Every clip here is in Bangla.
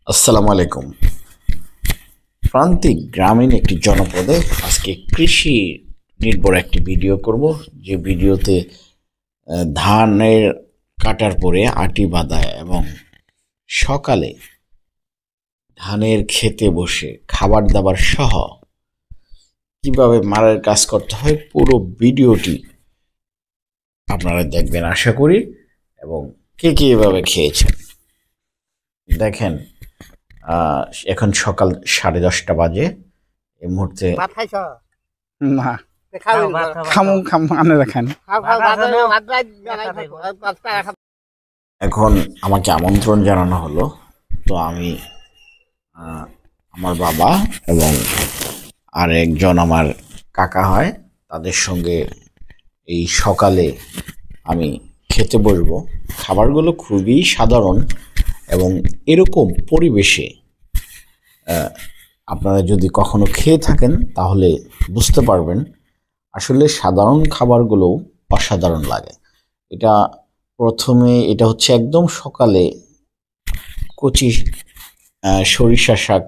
আসসালামু আলাইকুম। প্রান্তিক গ্রামীণ একটি জনপদে আজকে কৃষি নির্ভর একটি ভিডিও করব, যে ভিডিওতে ধানের কাটার পরে আটি বাঁধা এবং সকালে ধানের খেতে বসে খাবার দাবার সহ কিভাবে মাড়াইয়ের কাজ করতে হয় পুরো ভিডিওটি আপনারা দেখবেন আশা করি। এবং কে কে এভাবে খেয়েছেন দেখেন। এখন সকাল 10:30 বাজে। এই মুহূর্তে না খামু খামু আনে রাখেন। এখন আমাকে আমন্ত্রণ জানানো হলো, তো আমি আমার বাবা এবং আর একজন আমার কাকা হয় তাদের সঙ্গে এই সকালে আমি খেতে বসবো। খাবারগুলো খুবই সাধারণ এবং এরকম পরিবেশে আপনারা যদি কখনো খেয়ে থাকেন তাহলে বুঝতে পারবেন আসলে সাধারণ খাবারগুলো অসাধারণ লাগে। এটা হচ্ছে একদম সকালে কচি সরিষা শাক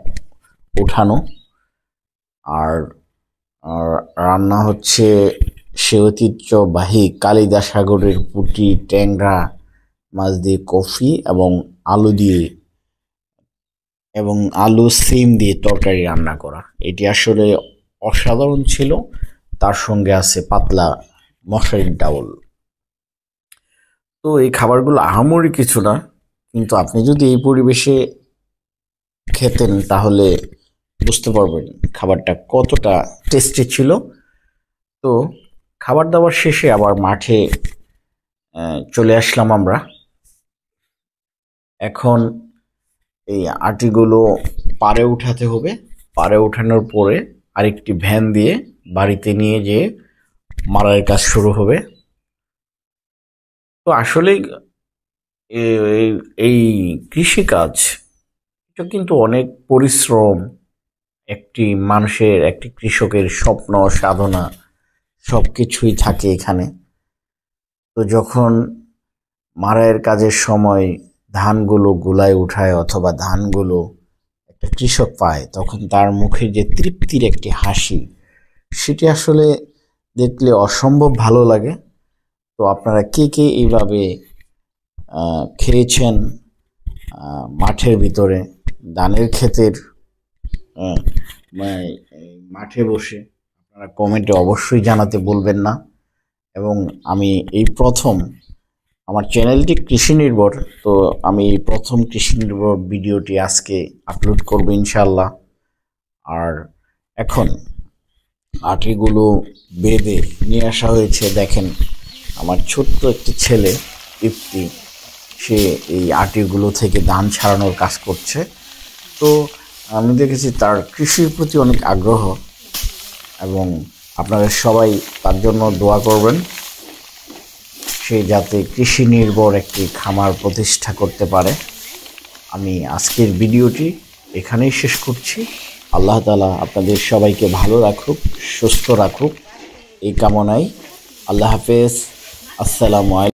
উঠানো, আর রান্না হচ্ছে সে ঐতিহ্যবাহী কালিদা সাগরের পুঁটি, ট্যাংরা মাছ দিয়ে কফি এবং আলু সিম দিয়ে তরকারি রান্না করা। এটি আসলে অসাধারণ ছিল। তার সঙ্গে আছে পাতলা মশারির ডাউল। তো এই খাবারগুলো আহামরি কিছু না, কিন্তু আপনি যদি এই পরিবেশে খেতেন তাহলে বুঝতে পারবেন খাবারটা কতটা টেস্টি ছিল। তো খাবার দাবার শেষে আবার মাঠে চলে আসলাম আমরা। এখন এই আটিগুলো পাড়ে উঠাতে হবে। পাড়ে উঠানোর পরে আরেকটি ভ্যান দিয়ে বাড়িতে নিয়ে যেয়ে মাড়াইয়ের কাজ শুরু হবে। তো আসলে এই কৃষিকাজ এটা কিন্তু অনেক পরিশ্রম, একটি কৃষকের স্বপ্ন সাধনা সব কিছুই থাকে এখানে। তো যখন মাড়াইয়ের কাজের সময় ধানগুলো গোলায় উঠায় অথবা ধানগুলো একটা কৃষক পায়, তখন তার মুখে যে তৃপ্তির একটি হাসি, সেটি আসলে দেখলে অসম্ভব ভালো লাগে। তো আপনারা কে কে এইভাবে খেয়েছেন মাঠের ভিতরে ধানের ক্ষেতের মাঠে বসে, আপনারা কমেন্টে অবশ্যই জানাতে ভুলবেন না। এবং আমি এই প্রথম, আমার চ্যানেলটি কৃষি নির্ভর, তো আমি প্রথম কৃষি নির্ভর ভিডিওটি আজকে আপলোড করব ইনশাল্লাহ। আর এখন আটিগুলো বেঁধে নিয়ে আসা হয়েছে। দেখেন আমার ছোট্ট একটি ছেলে ইফতি, সে এই আটিগুলো থেকে ধান ছাড়ানোর কাজ করছে। তো আমি দেখেছি তার কৃষির প্রতি অনেক আগ্রহ, এবং আপনারা সবাই তার জন্য দোয়া করবেন সে যাতে কৃষি নির্ভর একটি খামার প্রতিষ্ঠা করতে পারে। আমি আজকের ভিডিওটি এখানেই শেষ করছি। আল্লাহ তাআলা আপনাদের সবাইকে ভালো রাখুক, সুস্থ রাখুক এই কামনায়। আল্লাহ হাফেজ। আসসালামু আলাইকুম।